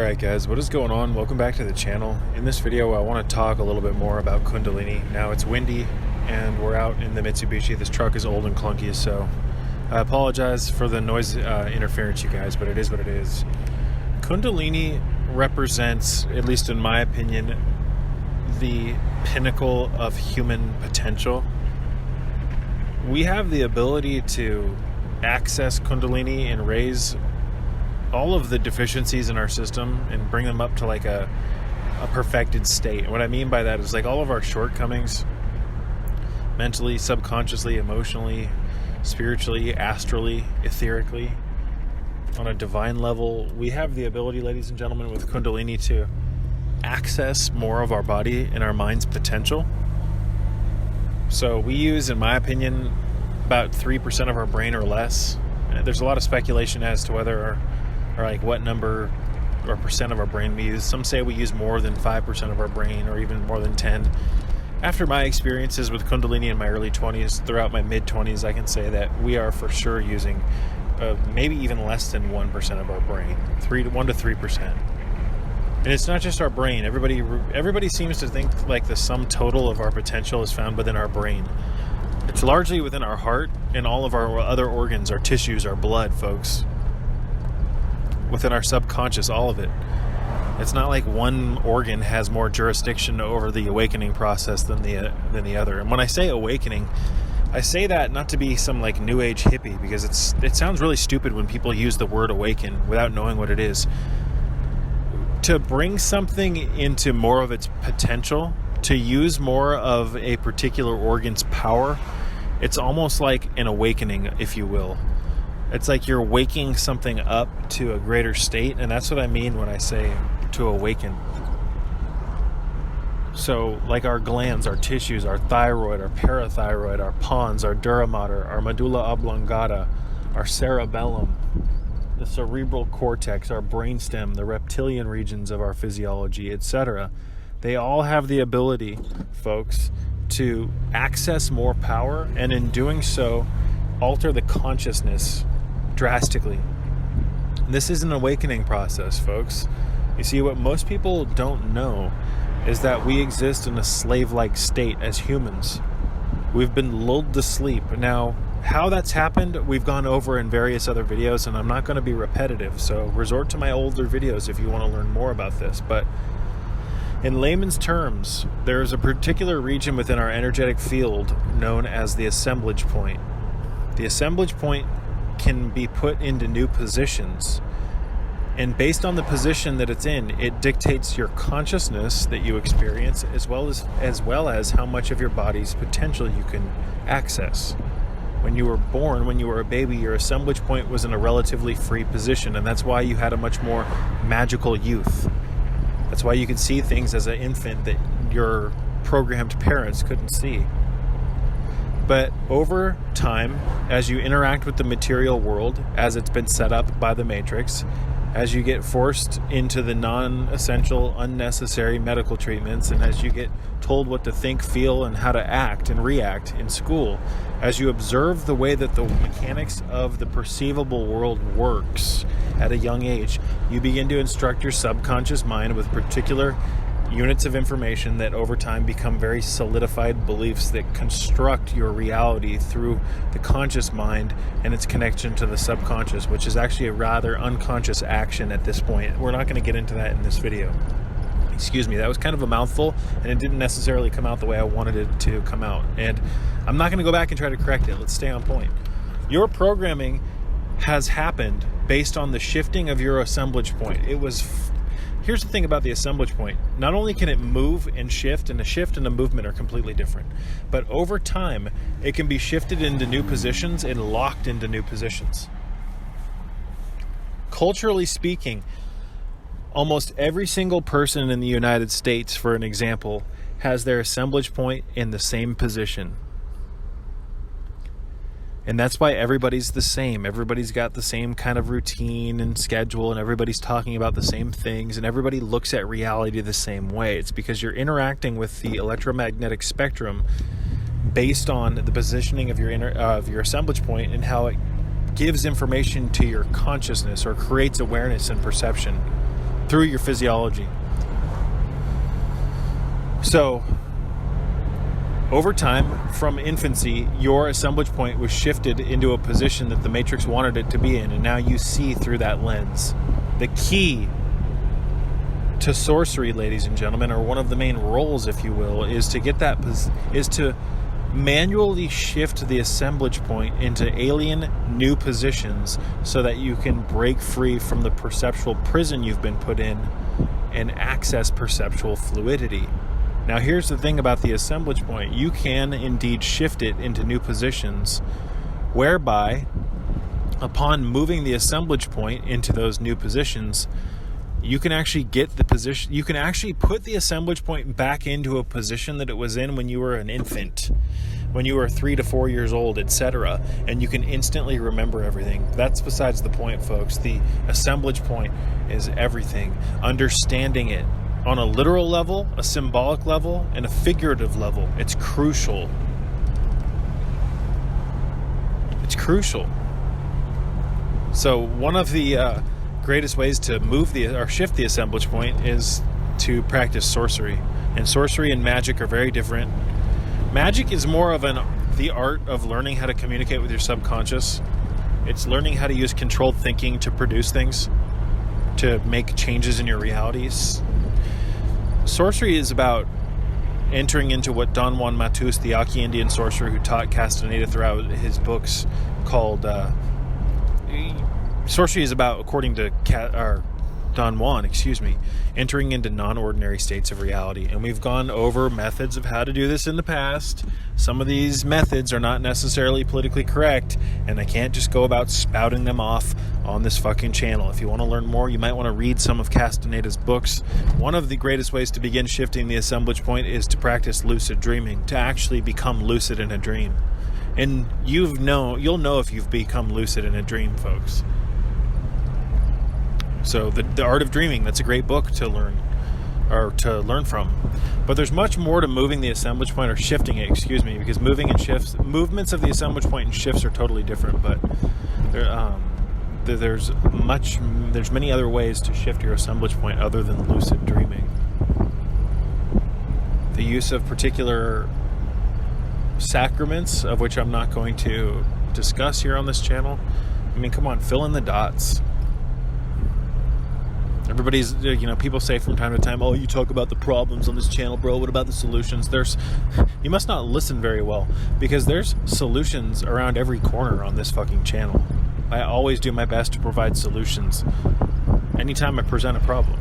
Alright guys, what is going on? Welcome back to the channel. In this video I want to talk a little bit more about Kundalini. Now it's windy and we're out in the Mitsubishi. This truck is old and clunky, so I apologize for the noise interference, you guys, but it is what it is. Kundalini represents, at least in my opinion, the pinnacle of human potential. We have the ability to access Kundalini and raise all of the deficiencies in our system and bring them up to like a perfected state. And what I mean by that is like all of our shortcomings, mentally, subconsciously, emotionally, spiritually, astrally, etherically, on a divine level, we have the ability, ladies and gentlemen, with Kundalini to access more of our body and our mind's potential. So we use, in my opinion, about 3% of our brain or less. There's a lot of speculation as to whether or like what number or percent of our brain we use. Some say we use more than 5% of our brain, or even more than 10. After my experiences with Kundalini in my early 20s, throughout my mid 20s, I can say that we are for sure using maybe even less than 1% of our brain, 1 to 3%. And it's not just our brain. Everybody seems to think like the sum total of our potential is found within our brain. It's largely within our heart and all of our other organs, our tissues, our blood, folks. Within our subconscious, all of it. It's not like one organ has more jurisdiction over the awakening process than the other. And when I say awakening, I say that not to be some like new age hippie, because it sounds really stupid when people use the word awaken without knowing what it is. To bring something into more of its potential, to use more of a particular organ's power, it's almost like an awakening, if you will. It's like you're waking something up to a greater state, and that's what I mean when I say to awaken. So, like our glands, our tissues, our thyroid, our parathyroid, our pons, our dura mater, our medulla oblongata, our cerebellum, the cerebral cortex, our brainstem, the reptilian regions of our physiology, etc. They all have the ability, folks, to access more power, and in doing so, alter the consciousness drastically. This is an awakening process, folks. You see, what most people don't know is that we exist in a slave-like state as humans. We've been lulled to sleep. Now, how that's happened, we've gone over in various other videos, and I'm not going to be repetitive, so resort to my older videos if you want to learn more about this. But in layman's terms, there's a particular region within our energetic field known as the assemblage point. The assemblage point can be put into new positions, and based on the position that it's in, it dictates your consciousness that you experience, as well as how much of your body's potential you can access. When you were born, when you were a baby, your assemblage point was in a relatively free position, and that's why you had a much more magical youth. That's why you could see things as an infant that your programmed parents couldn't see. But over time, as you interact with the material world, as it's been set up by the Matrix, as you get forced into the non-essential, unnecessary medical treatments, and as you get told what to think, feel, and how to act and react in school, as you observe the way that the mechanics of the perceivable world works at a young age, you begin to instruct your subconscious mind with particular units of information that over time become very solidified beliefs that construct your reality through the conscious mind and its connection to the subconscious, which is actually a rather unconscious action at this point. We're not going to get into that in this video. Excuse me, that was kind of a mouthful, and it didn't necessarily come out the way I wanted it to come out. And I'm not going to go back and try to correct it. Let's stay on point. Your programming has happened based on the shifting of your assemblage point. Here's the thing about the assemblage point. Not only can it move and a shift and a movement are completely different, but over time, it can be shifted into new positions and locked into new positions. Culturally speaking, almost every single person in the United States, for an example, has their assemblage point in the same position. And that's why everybody's the same. Everybody's got the same kind of routine and schedule, and everybody's talking about the same things, and everybody looks at reality the same way. It's because you're interacting with the electromagnetic spectrum based on the positioning of your assemblage point and how it gives information to your consciousness or creates awareness and perception. through your physiology. So, over time, from infancy, your assemblage point was shifted into a position that the Matrix wanted it to be in, and now you see through that lens. The key to sorcery, ladies and gentlemen, or one of the main roles, if you will, is to manually shift the assemblage point into alien new positions so that you can break free from the perceptual prison you've been put in and access perceptual fluidity. Now, here's the thing about the assemblage point. You can indeed shift it into new positions, whereby, upon moving the assemblage point into those new positions, you can actually get the position, you can actually put the assemblage point back into a position that it was in when you were an infant, when you were 3 to 4 years old, etc. And you can instantly remember everything. That's besides the point, folks. The assemblage point is everything. Understanding it on a literal level, a symbolic level, and a figurative level. It's crucial. It's crucial. So one of the greatest ways to move or shift the assemblage point is to practice sorcery. And sorcery and magic are very different. Magic is more of the art of learning how to communicate with your subconscious. It's learning how to use controlled thinking to produce things, to make changes in your realities. Sorcery is about entering into what Don Juan Matus, the Yaqui Indian sorcerer who taught Castaneda throughout his books, called sorcery is about, according to Don Juan, entering into non-ordinary states of reality. And we've gone over methods of how to do this in the past. Some of these methods are not necessarily politically correct, and I can't just go about spouting them off on this fucking channel. If you want to learn more, you might want to read some of Castaneda's books. One of the greatest ways to begin shifting the assemblage point is to practice lucid dreaming, to actually become lucid in a dream. And you'll know if you've become lucid in a dream, folks. So the Art of Dreaming, that's a great book to learn from. But there's much more to moving the assemblage point, or shifting it, because movements of the assemblage point and shifts are totally different. But there's many other ways to shift your assemblage point other than lucid dreaming. The use of particular sacraments, of which I'm not going to discuss here on this channel. I mean, come on, fill in the dots. Everybody's, people say from time to time, oh, you talk about the problems on this channel, bro. What about the solutions? You must not listen very well, because there's solutions around every corner on this fucking channel. I always do my best to provide solutions anytime I present a problem.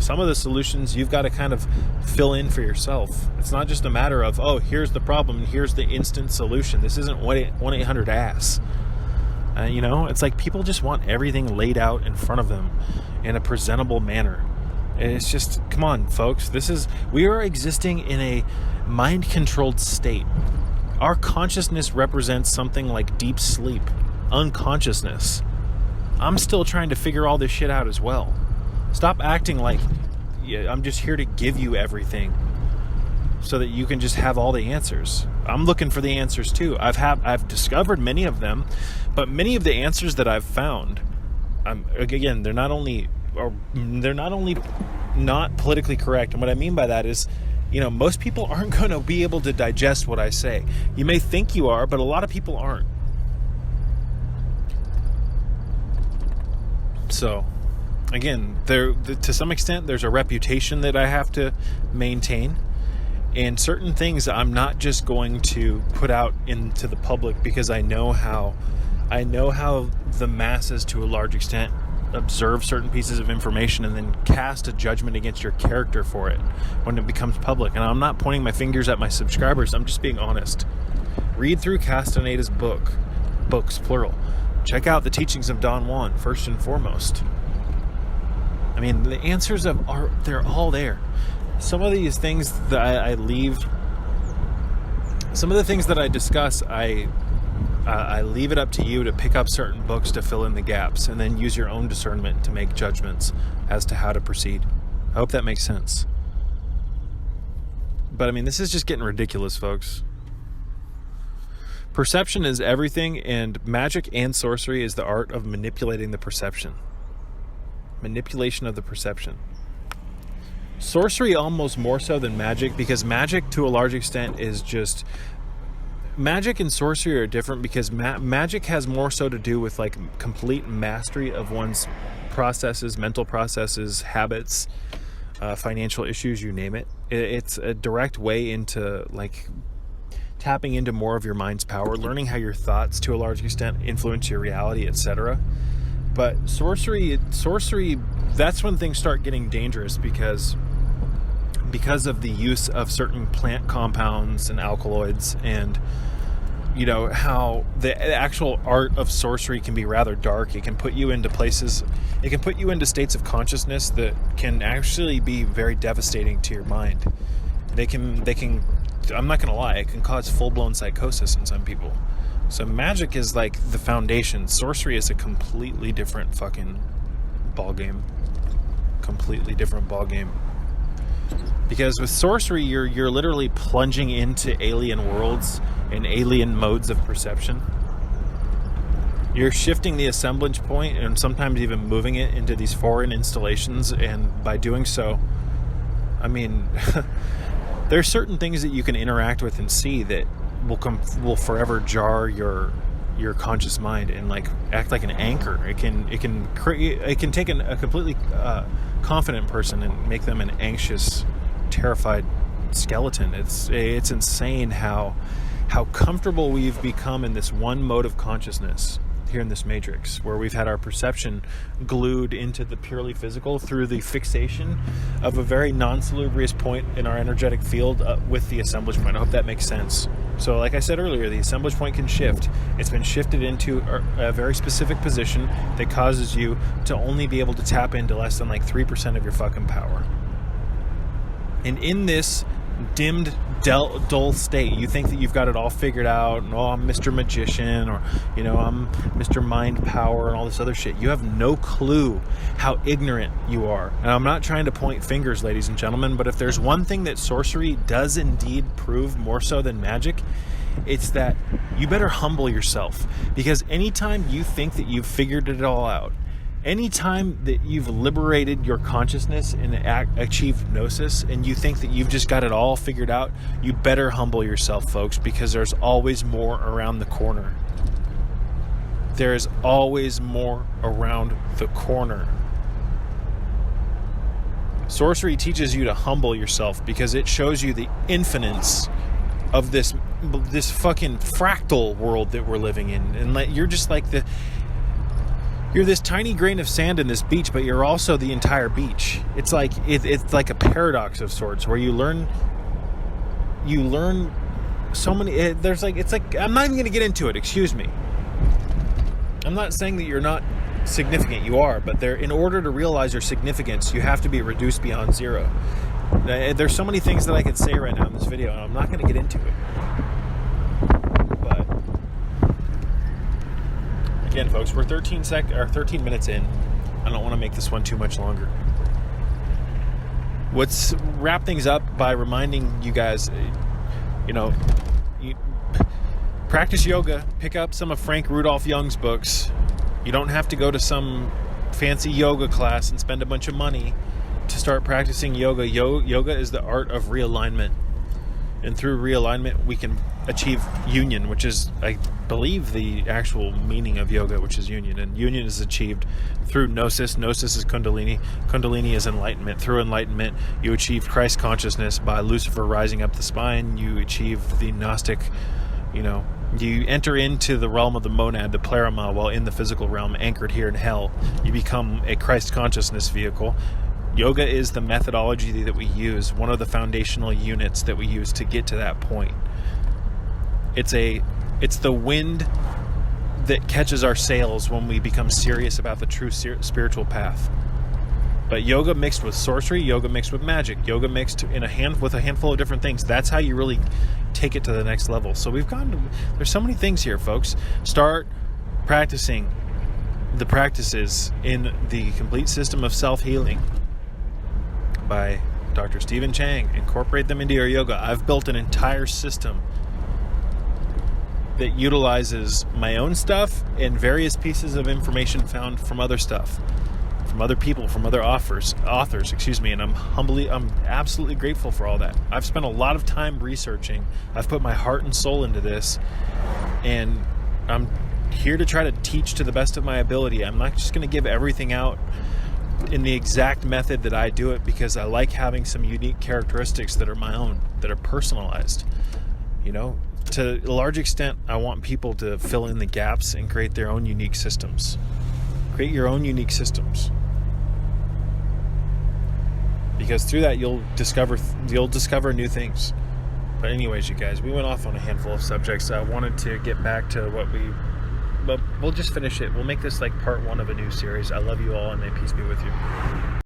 Some of the solutions you've got to kind of fill in for yourself. It's not just a matter of, oh, here's the problem and here's the instant solution. This isn't 1-800-ASS. It's like people just want everything laid out in front of them in a presentable manner. And it's just, come on, folks. We are existing in a mind-controlled state. Our consciousness represents something like deep sleep, unconsciousness. I'm still trying to figure all this shit out as well. Stop acting like I'm just here to give you everything so that you can just have all the answers. I'm looking for the answers too. I've discovered many of them, but many of the answers that I've found, they're not only not politically correct. And what I mean by that is, most people aren't going to be able to digest what I say. You may think you are, but a lot of people aren't. So, again, to some extent, there's a reputation that I have to maintain. And certain things I'm not just going to put out into the public, because I know how the masses, to a large extent, observe certain pieces of information and then cast a judgment against your character for it when it becomes public. And I'm not pointing my fingers at my subscribers. I'm just being honest. Read through Castaneda's books, plural. Check out the teachings of Don Juan, first and foremost. I mean, the answers they're all there. Some of these things that I leave, some of the things that I discuss, I leave it up to you to pick up certain books to fill in the gaps, and then use your own discernment to make judgments as to how to proceed. I hope that makes sense. But I mean, this is just getting ridiculous, folks. Perception is everything, and magic and sorcery is the art of manipulating the perception. manipulation of the perception. Sorcery almost more so than magic, because magic to a large extent is just... Magic and sorcery are different because magic has more so to do with like complete mastery of one's processes, mental processes, habits, financial issues, you name it. It's a direct way into like tapping into more of your mind's power, learning how your thoughts to a large extent influence your reality, etc. But sorcery, that's when things start getting dangerous because of the use of certain plant compounds and alkaloids, and you know how the actual art of sorcery can be rather dark. It can put you into places, it can put you into states of consciousness that can actually be very devastating to your mind. They can I'm not gonna lie, it can cause full-blown psychosis in some people. So magic is like the foundation. Sorcery is a completely different fucking ballgame. Completely different ballgame. Because with sorcery, you're literally plunging into alien worlds and alien modes of perception. You're shifting the assemblage point and sometimes even moving it into these foreign installations, and by doing so, I mean, there's certain things that you can interact with and see that will forever jar your conscious mind and like act like an anchor. It can take a completely confident person and make them an anxious, terrified skeleton. It's insane how comfortable we've become in this one mode of consciousness here in this matrix, where we've had our perception glued into the purely physical through the fixation of a very non-salubrious point in our energetic field with the assemblage point. I hope that makes sense. So like I said earlier, the assemblage point can shift. It's been shifted into a very specific position that causes you to only be able to tap into less than like 3% of your fucking power. And in this dimmed, dull state, you think that you've got it all figured out, and I'm Mr. Magician, or I'm Mr. Mind Power and all this other shit. You have no clue how ignorant you are. And I'm not trying to point fingers, ladies and gentlemen, but if there's one thing that sorcery does indeed prove more so than magic, it's that you better humble yourself. Because anytime you think that you've figured it all out, anytime that you've liberated your consciousness and achieved gnosis, and you think that you've just got it all figured out, you better humble yourself, folks, because there's always more around the corner. There's always more around the corner. Sorcery teaches you to humble yourself because it shows you the infinite of this fucking fractal world that we're living in, and you're just like you're this tiny grain of sand in this beach, but you're also the entire beach. It's like it's like a paradox of sorts, where you learn so many. It's like I'm not even going to get into it. Excuse me. I'm not saying that you're not significant. You are, but in order to realize your significance, you have to be reduced beyond zero. There's so many things that I could say right now in this video, and I'm not going to get into it. Again, folks, we're 13 minutes in. I don't want to make this one too much longer. Let's wrap things up by reminding you guys, practice yoga. Pick up some of Frank Rudolph Young's books. You don't have to go to some fancy yoga class and spend a bunch of money to start practicing yoga. Yoga is the art of realignment. And through realignment, we can achieve union, which is, I believe, the actual meaning of yoga, which is union. And union is achieved through gnosis. Gnosis is Kundalini. Kundalini is enlightenment. Through enlightenment, you achieve Christ consciousness by Lucifer rising up the spine. You achieve the Gnostic, you enter into the realm of the monad, the pleroma, while in the physical realm, anchored here in hell. You become a Christ consciousness vehicle. Yoga is the methodology that we use, one of the foundational units that we use to get to that point. It's the wind that catches our sails when we become serious about the true spiritual path. But yoga mixed with sorcery, yoga mixed with magic, yoga mixed with a handful of different things. That's how you really take it to the next level. So there's so many things here, folks. Start practicing the practices in the complete system of self-healing by Dr. Stephen Chang. Incorporate them into your yoga. I've built an entire system that utilizes my own stuff and various pieces of information found from other stuff. from other people, from other authors, and I'm absolutely grateful for all that. I've spent a lot of time researching. I've put my heart and soul into this, and I'm here to try to teach to the best of my ability. I'm not just going to give everything out in the exact method that I do it, because I like having some unique characteristics that are my own, that are personalized. To a large extent, I want people to fill in the gaps and create their own unique systems. Create your own unique systems, because through that you'll discover new things. But anyways, you guys, we went off on a handful of subjects. I wanted to get back to but we'll just finish it. We'll make this like part 1 of a new series. I love you all, and may peace be with you.